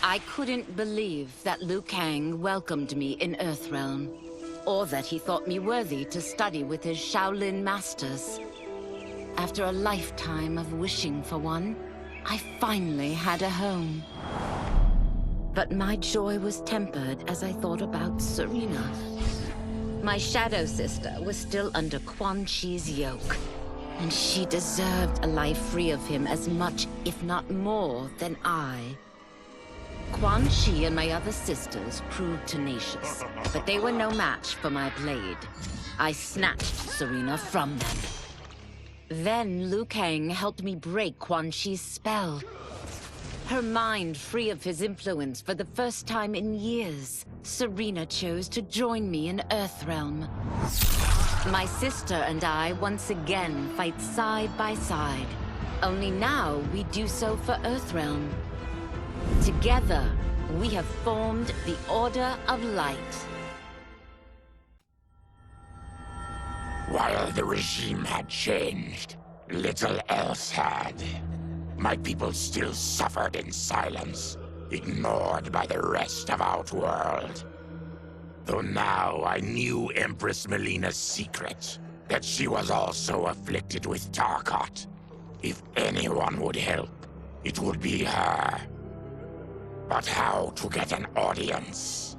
I couldn't believe that Liu Kang welcomed me in Earthrealm, or that he thought me worthy to study with his Shaolin masters. After a lifetime of wishing for one, I finally had a home. But my joy was tempered as I thought about Serena. My shadow sister was still under Quan Chi's yoke, and she deserved a life free of him as much, if not more, than I. Quan Chi and my other sisters proved tenacious, but they were no match for my blade. I snatched Serena from them. Then Liu Kang helped me break Quan Chi's spell. Her mind free of his influence for the first time in years, Serena chose to join me in Earthrealm. My sister and I once again fight side by side. Only now we do so for Earthrealm. Together, we have formed the Order of Light. While the regime had changed, little else had. My people still suffered in silence, ignored by the rest of Outworld. Though now I knew Empress Melina's secret, that she was also afflicted with Tarkat. If anyone would help, it would be her. But how to get an audience?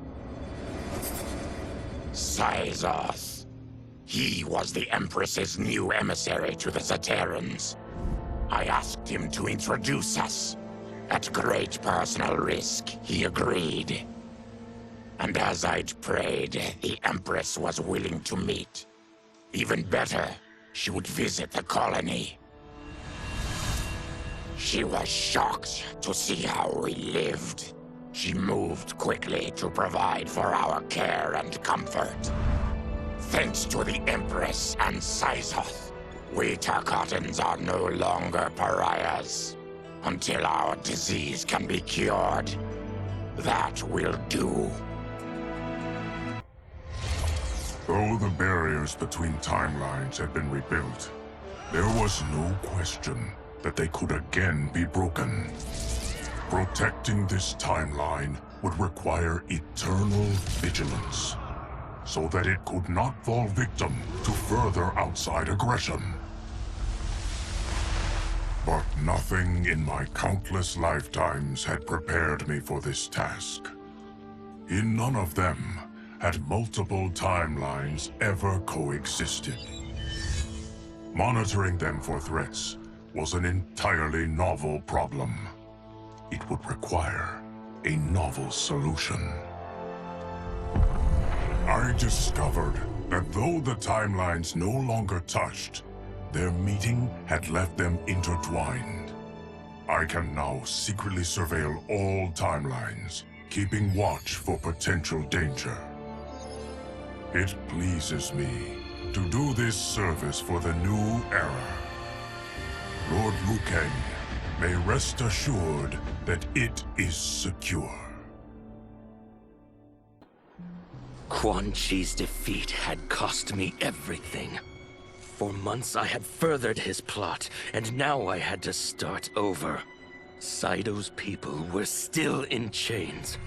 Syzoth. He was the Empress's new emissary to the Zaterrans. I asked him to introduce us. At great personal risk, he agreed. And as I'd prayed, the Empress was willing to meet. Even better, she would visit the colony. She was shocked to see how we lived. She moved quickly to provide for our care and comfort. Thanks to the Empress and Syzoth, we Tarkatans are no longer pariahs. Until our disease can be cured, that will do. Though the barriers between timelines had been rebuilt, there was no question that they could again be broken. Protecting this timeline would require eternal vigilance, so that it could not fall victim to further outside aggression. But nothing in my countless lifetimes had prepared me for this task. In none of them had multiple timelines ever coexisted. Monitoring them for threats was an entirely novel problem. It would require a novel solution. I discovered that though the timelines no longer touched, their meeting had left them intertwined. I can now secretly surveil all timelines, keeping watch for potential danger. It pleases me to do this service for the new era. Lord Liu Kang may rest assured that it is secure. Quan Chi's defeat had cost me everything. For months I had furthered his plot, and now I had to start over. Saito's people were still in chains.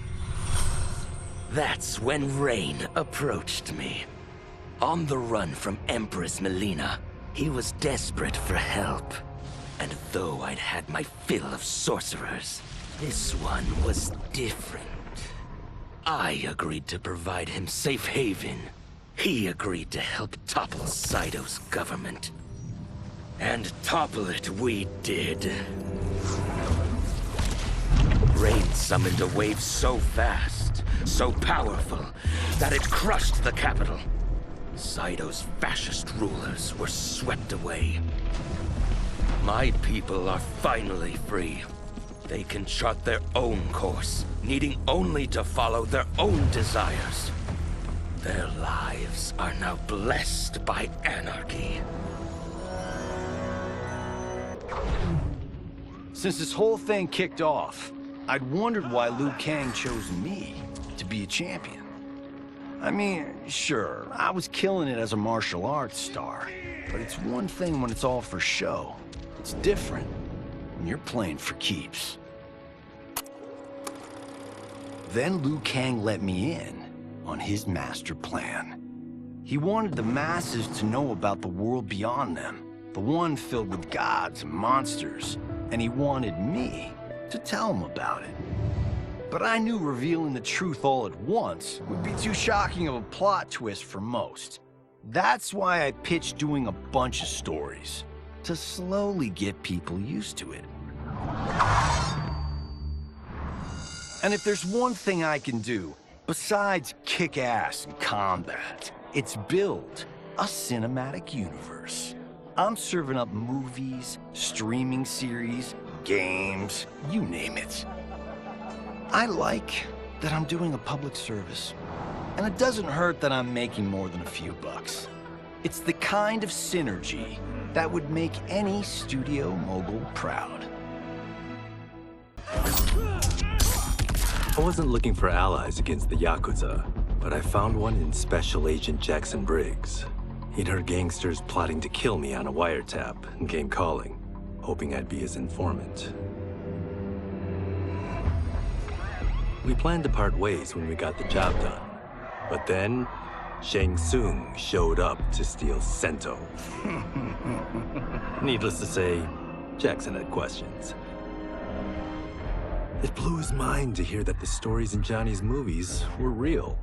That's when Rain approached me. On the run from Empress Melina, he was desperate for help. And though I'd had my fill of sorcerers, this one was different. I agreed to provide him safe haven. He agreed to help topple Saito's government. And topple it we did. Rain summoned a wave so fast, so powerful, that it crushed the capital. Saito's fascist rulers were swept away. My people are finally free. They can chart their own course, needing only to follow their own desires. Their lives are now blessed by anarchy. Since this whole thing kicked off, I'd wondered why Liu Kang chose me to be a champion. I mean, sure, I was killing it as a martial arts star, but it's one thing when it's all for show. It's different when you're playing for keeps. Then Liu Kang let me in on his master plan. He wanted the masses to know about the world beyond them, the one filled with gods and monsters, and he wanted me to tell them about it. But I knew revealing the truth all at once would be too shocking of a plot twist for most. That's why I pitched doing a bunch of stories, to slowly get people used to it. And if there's one thing I can do, besides kick ass in combat, it's build a cinematic universe. I'm serving up movies, streaming series, games, you name it. I like that I'm doing a public service. And it doesn't hurt that I'm making more than a few bucks. It's the kind of synergy that would make any studio mogul proud. I wasn't looking for allies against the Yakuza, but I found one in Special Agent Jackson Briggs. He'd heard gangsters plotting to kill me on a wiretap and came calling, hoping I'd be his informant. We planned to part ways when we got the job done. But then, Shang Tsung showed up to steal Sento. Needless to say, Jackson had questions. It blew his mind to hear that the stories in Johnny's movies were real.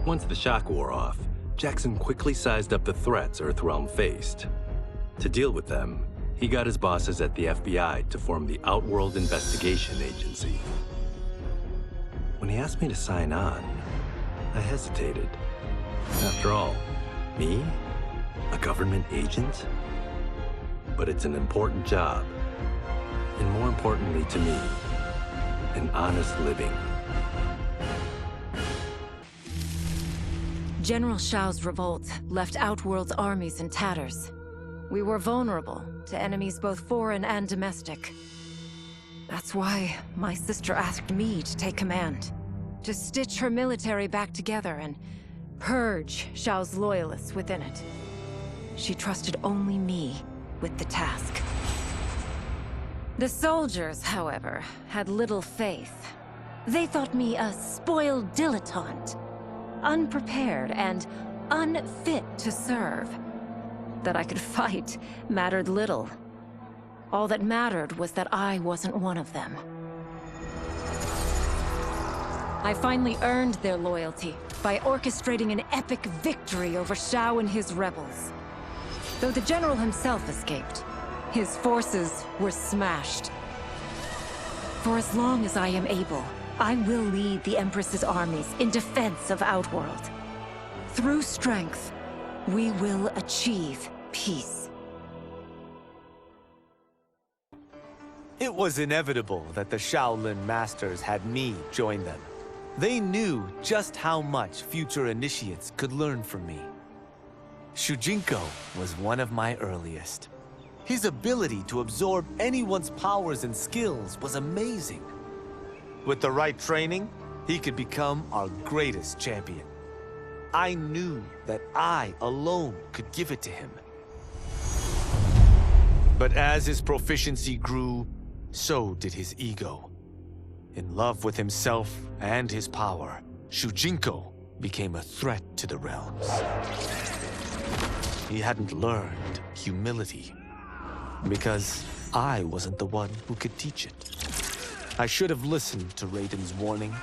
Once the shock wore off, Jackson quickly sized up the threats Earthrealm faced. To deal with them, he got his bosses at the FBI to form the Outworld Investigation Agency. When he asked me to sign on, I hesitated. After all, me? A government agent? But it's an important job. And more importantly to me, an honest living. General Shao's revolt left Outworld's armies in tatters. We were vulnerable to enemies both foreign and domestic. That's why my sister asked me to take command, to stitch her military back together and purge Shao's loyalists within it. She trusted only me with the task. The soldiers, however, had little faith. They thought me a spoiled dilettante, unprepared and unfit to serve. That I could fight mattered little. All that mattered was that I wasn't one of them. I finally earned their loyalty by orchestrating an epic victory over Shao and his rebels. Though the general himself escaped, his forces were smashed. For as long as I am able, I will lead the Empress's armies in defense of Outworld. Through strength, we will achieve peace. It was inevitable that the Shaolin Masters had me join them. They knew just how much future initiates could learn from me. Shujinko was one of my earliest. His ability to absorb anyone's powers and skills was amazing. With the right training, he could become our greatest champion. I knew that I alone could give it to him. But as his proficiency grew, so did his ego. In love with himself and his power, Shujinko became a threat to the realms. He hadn't learned humility, because I wasn't the one who could teach it. I should have listened to Raiden's warning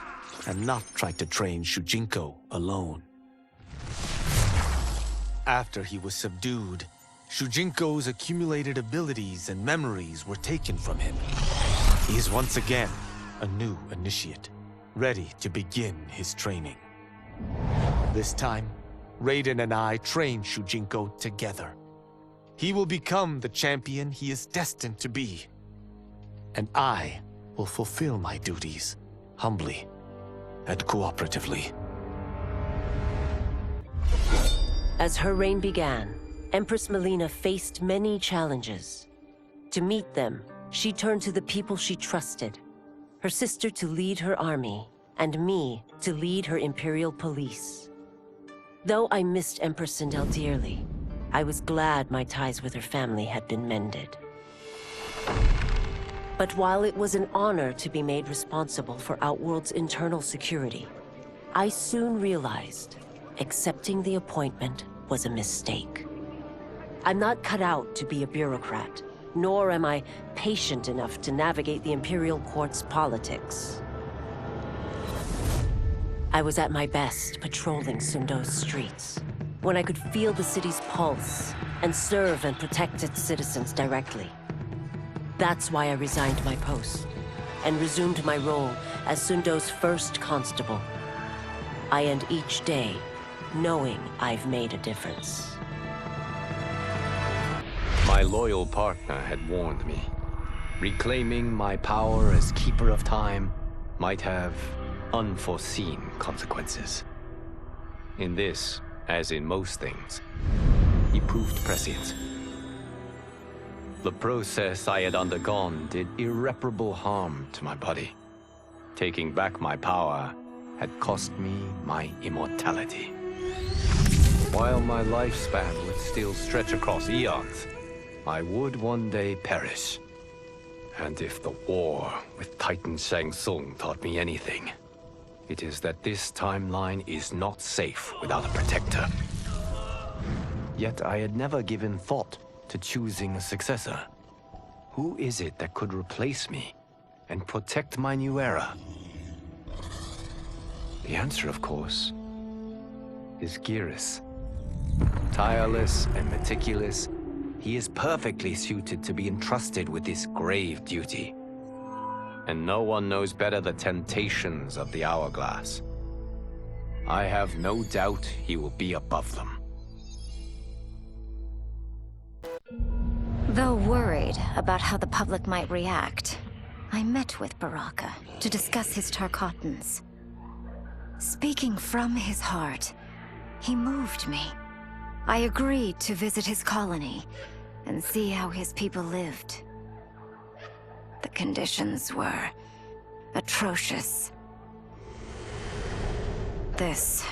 and not tried to train Shujinko alone. After he was subdued, Shujinko's accumulated abilities and memories were taken from him. He is once again a new initiate, ready to begin his training. This time, Raiden and I train Shujinko together. He will become the champion he is destined to be. And I will fulfill my duties, humbly and cooperatively. As her reign began, Empress Melina faced many challenges. To meet them, she turned to the people she trusted. Her sister to lead her army, and me to lead her Imperial police. Though I missed Empress Sindel dearly, I was glad my ties with her family had been mended. But while it was an honor to be made responsible for Outworld's internal security, I soon realized accepting the appointment was a mistake. I'm not cut out to be a bureaucrat, nor am I patient enough to navigate the Imperial Court's politics. I was at my best patrolling Sundo's streets, when I could feel the city's pulse and serve and protect its citizens directly. That's why I resigned my post and resumed my role as Sundo's first constable. I end each day knowing I've made a difference. My loyal partner had warned me. Reclaiming my power as Keeper of Time might have unforeseen consequences. In this, as in most things, he proved prescient. The process I had undergone did irreparable harm to my body. Taking back my power had cost me my immortality. While my lifespan would still stretch across eons, I would one day perish. And if the war with Titan Shang Tsung taught me anything, it is that this timeline is not safe without a protector. Yet I had never given thought to choosing a successor. Who is it that could replace me and protect my new era? The answer, of course, is Geras. Tireless and meticulous, he is perfectly suited to be entrusted with this grave duty. And no one knows better the temptations of the Hourglass. I have no doubt he will be above them. Though worried about how the public might react, I met with Baraka to discuss his Tarkatans. Speaking from his heart, he moved me. I agreed to visit his colony and see how his people lived. The conditions were atrocious. This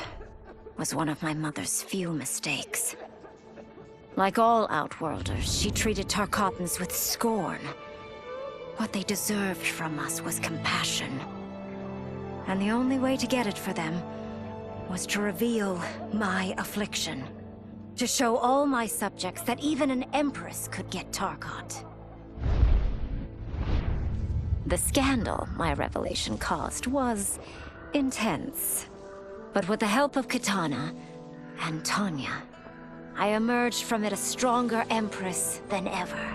was one of my mother's few mistakes. Like all Outworlders, she treated Tarkatans with scorn. What they deserved from us was compassion. And the only way to get it for them was to reveal my affliction. To show all my subjects that even an Empress could get Tarkat. The scandal my revelation caused was intense. But with the help of Kitana and Tanya, I emerged from it a stronger Empress than ever.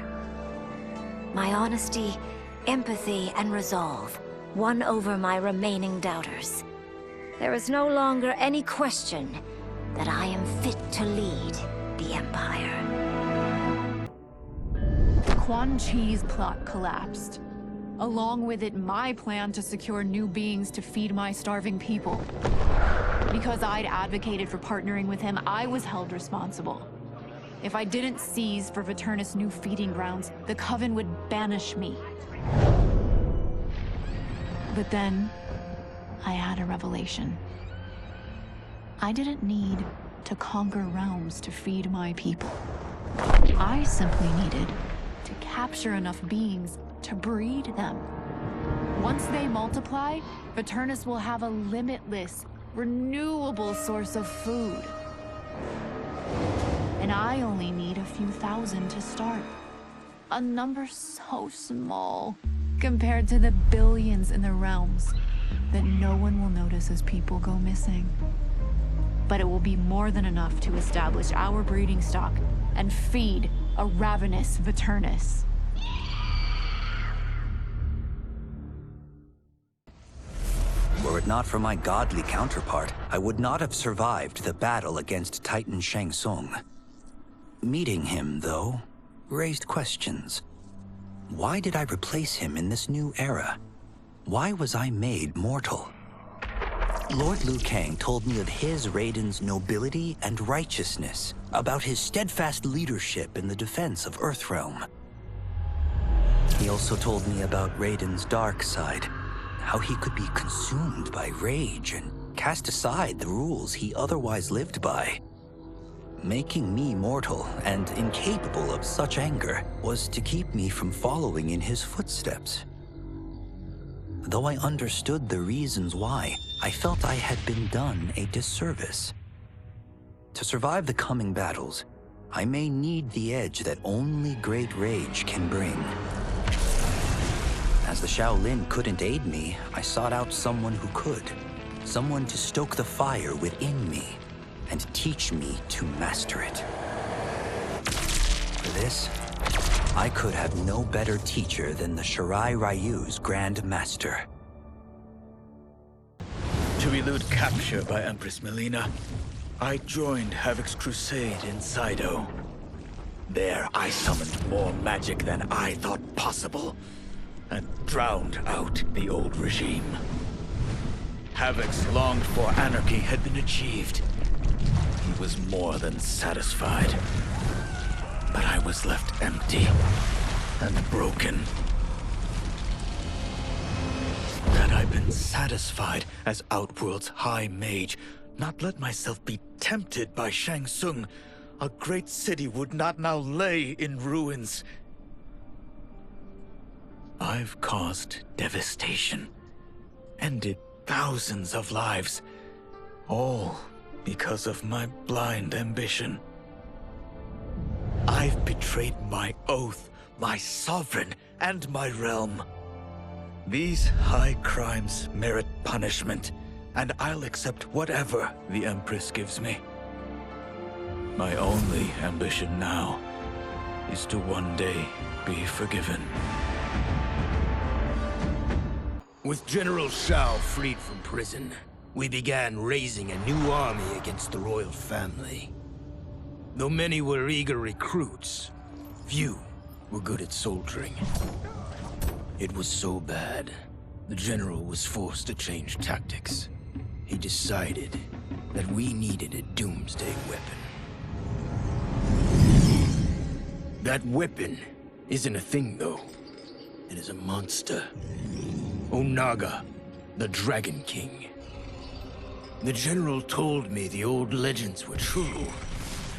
My honesty, empathy, and resolve won over my remaining doubters. There is no longer any question that I am fit to lead the Empire. Quan Chi's plot collapsed. Along with it, my plan to secure new beings to feed my starving people. Because I'd advocated for partnering with him, I was held responsible. If I didn't seize for Viternus' new feeding grounds, the Coven would banish me. But then, I had a revelation. I didn't need to conquer realms to feed my people. I simply needed to capture enough beings to breed them. Once they multiply, Viternus will have a limitless, renewable source of food. And I only need a few thousand to start. A number so small compared to the billions in the realms that no one will notice as people go missing. But it will be more than enough to establish our breeding stock and feed a ravenous Viternus. Were it not for my godly counterpart, I would not have survived the battle against Titan Shang Tsung. Meeting him, though, raised questions. Why did I replace him in this new era? Why was I made mortal? Lord Liu Kang told me of his Raiden's nobility and righteousness, about his steadfast leadership in the defense of Earthrealm. He also told me about Raiden's dark side, how he could be consumed by rage and cast aside the rules he otherwise lived by. Making me mortal and incapable of such anger was to keep me from following in his footsteps. Though I understood the reasons why, I felt I had been done a disservice. To survive the coming battles, I may need the edge that only great rage can bring. As the Shaolin couldn't aid me, I sought out someone who could. Someone to stoke the fire within me and teach me to master it. For this, I could have no better teacher than the Shirai Ryu's Grand Master. To elude capture by Empress Melina, I joined Havoc's crusade in Saido. There, I summoned more magic than I thought possible, and drowned out the old regime. Havoc's longed-for anarchy had been achieved. He was more than satisfied. But I was left empty and broken. Had I been satisfied as Outworld's High Mage, not let myself be tempted by Shang Tsung, a great city would not now lay in ruins. I've caused devastation, ended thousands of lives, all because of my blind ambition. I've betrayed my oath, my sovereign, and my realm. These high crimes merit punishment, and I'll accept whatever the Empress gives me. My only ambition now is to one day be forgiven. With General Shao freed from prison, we began raising a new army against the royal family. Though many were eager recruits, few were good at soldiering. It was so bad, the general was forced to change tactics. He decided that we needed a doomsday weapon. That weapon isn't a thing, though. It is a monster. Onaga, the Dragon King. The general told me the old legends were true.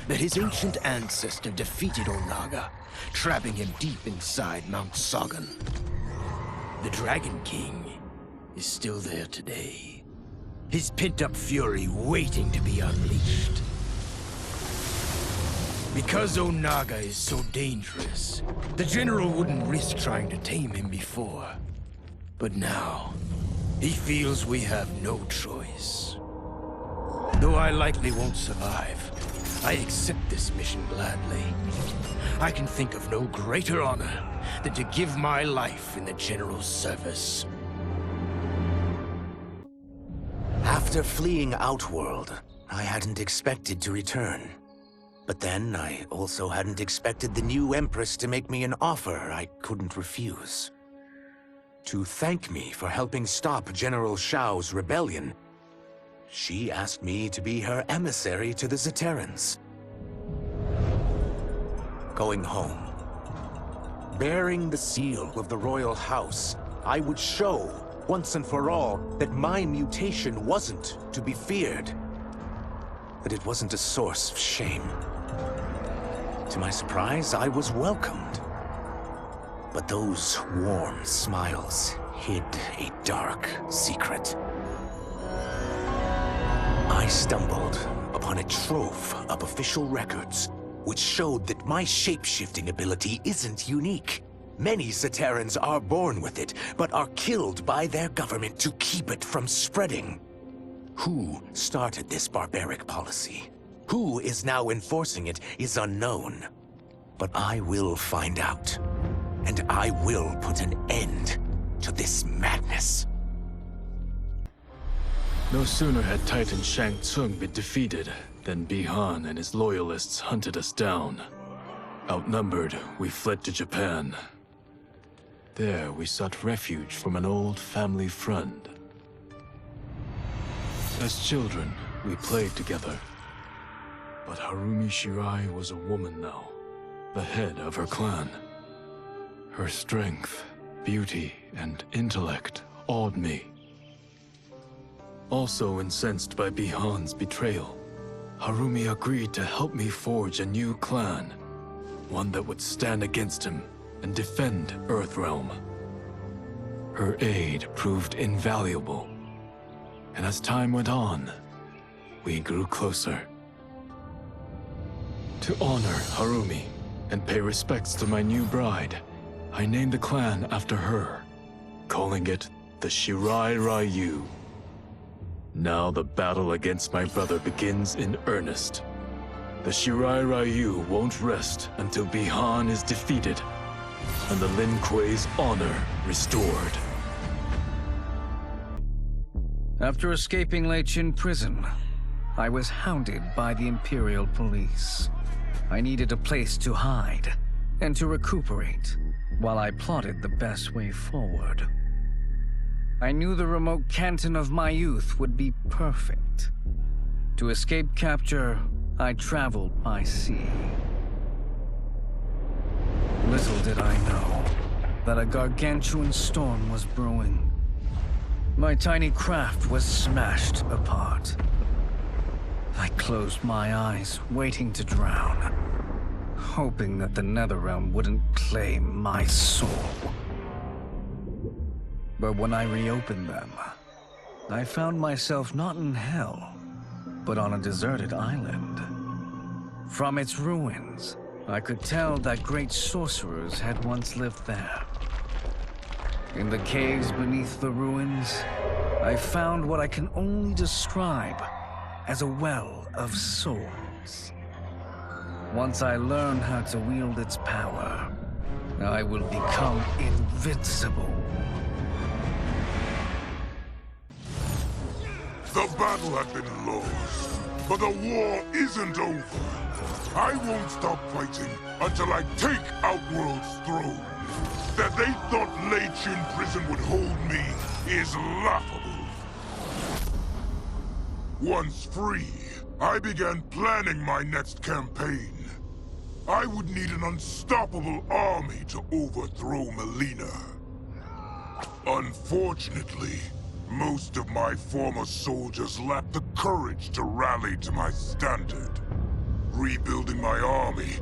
That his ancient ancestor defeated Onaga, trapping him deep inside Mount Sagan. The Dragon King is still there today. His pent-up fury waiting to be unleashed. Because Onaga is so dangerous, the general wouldn't risk trying to tame him before. But now, he feels we have no choice. Though I likely won't survive, I accept this mission gladly. I can think of no greater honor than to give my life in the general's service. After fleeing Outworld, I hadn't expected to return. But then, I also hadn't expected the new Empress to make me an offer I couldn't refuse. To thank me for helping stop General Shao's rebellion, she asked me to be her emissary to the Zaterrans. Going home, bearing the seal of the royal house, I would show, once and for all, that my mutation wasn't to be feared. That it wasn't a source of shame. To my surprise, I was welcomed. But those warm smiles hid a dark secret. I stumbled upon a trove of official records, which showed that my shape-shifting ability isn't unique. Many Zaterrans are born with it, but are killed by their government to keep it from spreading. Who started this barbaric policy? Who is now enforcing it is unknown. But I will find out. And I will put an end to this madness. No sooner had Titan Shang Tsung been defeated than Bi-Han and his loyalists hunted us down. Outnumbered, we fled to Japan. There, we sought refuge from an old family friend. As children, we played together. But Harumi Shirai was a woman now, the head of her clan. Her strength, beauty, and intellect awed me. Also incensed by Bi-Han's betrayal, Harumi agreed to help me forge a new clan. One that would stand against him and defend Earthrealm. Her aid proved invaluable. And as time went on, we grew closer. To honor Harumi and pay respects to my new bride, I named the clan after her, calling it the Shirai Ryu. Now the battle against my brother begins in earnest. The Shirai Ryu won't rest until Bihan is defeated and the Lin Kuei's honor restored. After escaping Lei Chin prison, I was hounded by the Imperial Police. I needed a place to hide and to recuperate while I plotted the best way forward. I knew the remote canton of my youth would be perfect. To escape capture, I traveled by sea. Little did I know that a gargantuan storm was brewing. My tiny craft was smashed apart. I closed my eyes, waiting to drown, hoping that the Netherrealm wouldn't claim my soul. But when I reopened them, I found myself not in hell, but on a deserted island. From its ruins, I could tell that great sorcerers had once lived there. In the caves beneath the ruins, I found what I can only describe as a well of souls. Once I learn how to wield its power, I will become invincible. The battle had been lost, but the war isn't over. I won't stop fighting until I take Outworld's throne. That they thought Lei Chin prison would hold me is laughable. Once free, I began planning my next campaign. I would need an unstoppable army to overthrow Melina. Unfortunately, most of my former soldiers lacked the courage to rally to my standard. Rebuilding my army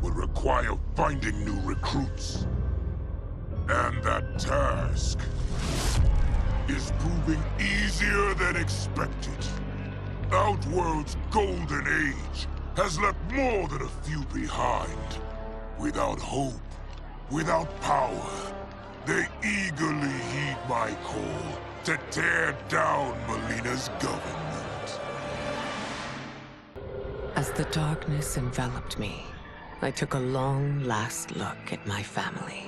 would require finding new recruits. And that task is proving easier than expected. Outworld's golden age has left more than a few behind. Without hope, without power, they eagerly heed my call to tear down Melina's government. As the darkness enveloped me, I took a long last look at my family.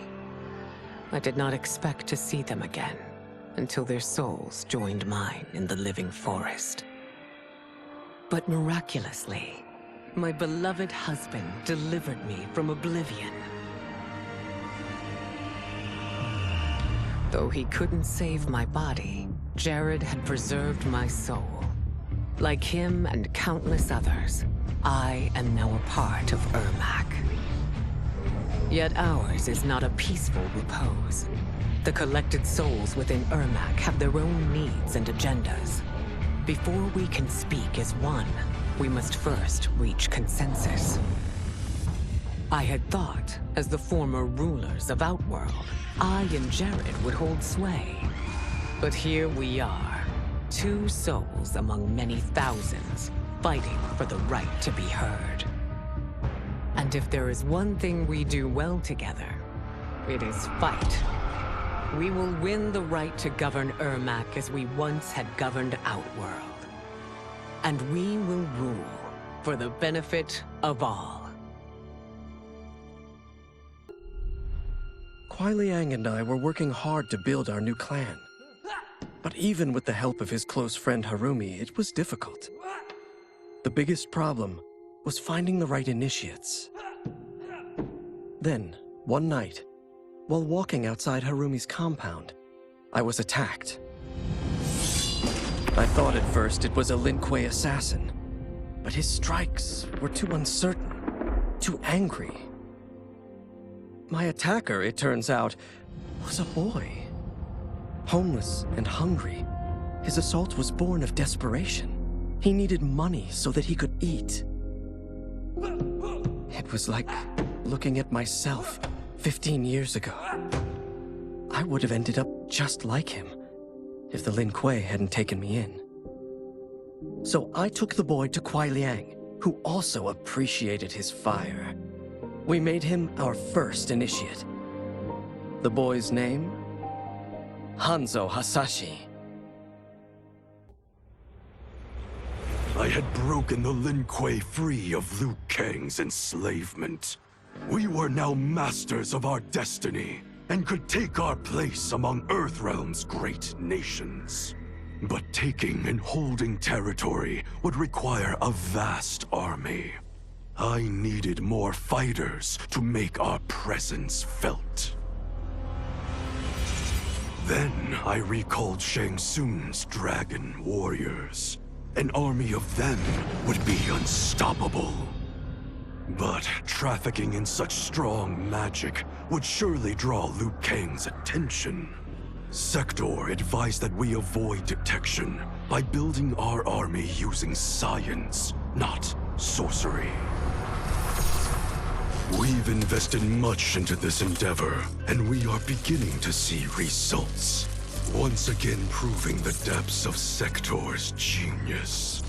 I did not expect to see them again until their souls joined mine in the living forest. But miraculously, my beloved husband delivered me from oblivion. Though he couldn't save my body, Jared had preserved my soul. Like him and countless others, I am now a part of Ermac. Yet ours is not a peaceful repose. The collected souls within Ermac have their own needs and agendas. Before we can speak as one, we must first reach consensus. I had thought, as the former rulers of Outworld, I and Jared would hold sway. But here we are, two souls among many thousands, fighting for the right to be heard. And if there is one thing we do well together, it is fight. We will win the right to govern Ermac as we once had governed Outworld. And we will rule for the benefit of all. Kuai Liang and I were working hard to build our new clan. But even with the help of his close friend Harumi, it was difficult. The biggest problem was finding the right initiates. Then, one night, while walking outside Harumi's compound, I was attacked. I thought at first it was a Lin Kuei assassin, but his strikes were too uncertain, too angry. My attacker, it turns out, was a boy. Homeless and hungry, his assault was born of desperation. He needed money so that he could eat. It was like looking at myself 15 years ago. I would have ended up just like him if the Lin Kuei hadn't taken me in. So I took the boy to Kuai Liang, who also appreciated his fire. We made him our first initiate. The boy's name? Hanzo Hasashi. I had broken the Lin Kuei free of Liu Kang's enslavement. We were now masters of our destiny, and could take our place among Earthrealm's great nations. But taking and holding territory would require a vast army. I needed more fighters to make our presence felt. Then I recalled Shang Tsung's dragon warriors. An army of them would be unstoppable. But trafficking in such strong magic would surely draw Liu Kang's attention. Sector advised that we avoid detection by building our army using science, not sorcery. We've invested much into this endeavor, and we are beginning to see results. Once again proving the depths of Sector's genius.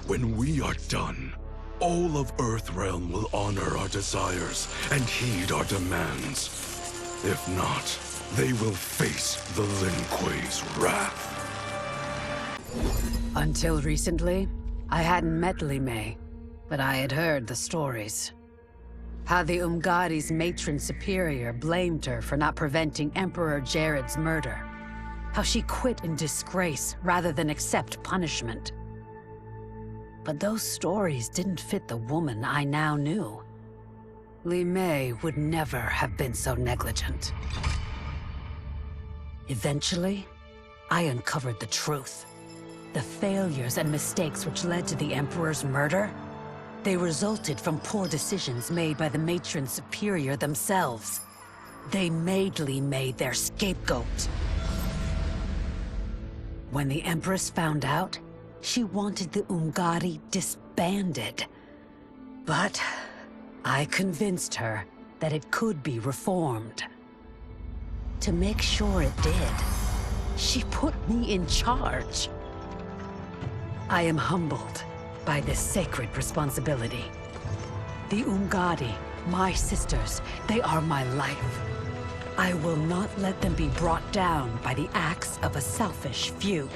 When we are done, all of Earthrealm will honor our desires and heed our demands. If not, they will face the Lin Kuei's wrath. Until recently, I hadn't met Li Mei, but I had heard the stories. How the Umgadi's matron superior blamed her for not preventing Emperor Jared's murder. How she quit in disgrace rather than accept punishment. But those stories didn't fit the woman I now knew. Li Mei would never have been so negligent. Eventually, I uncovered the truth. The failures and mistakes which led to the Emperor's murder, they resulted from poor decisions made by the matron superior themselves. They made Li Mei their scapegoat. When the Empress found out, she wanted the Umgadi disbanded. But I convinced her that it could be reformed. To make sure it did, she put me in charge. I am humbled by this sacred responsibility. The Umgadi, my sisters, they are my life. I will not let them be brought down by the acts of a selfish few.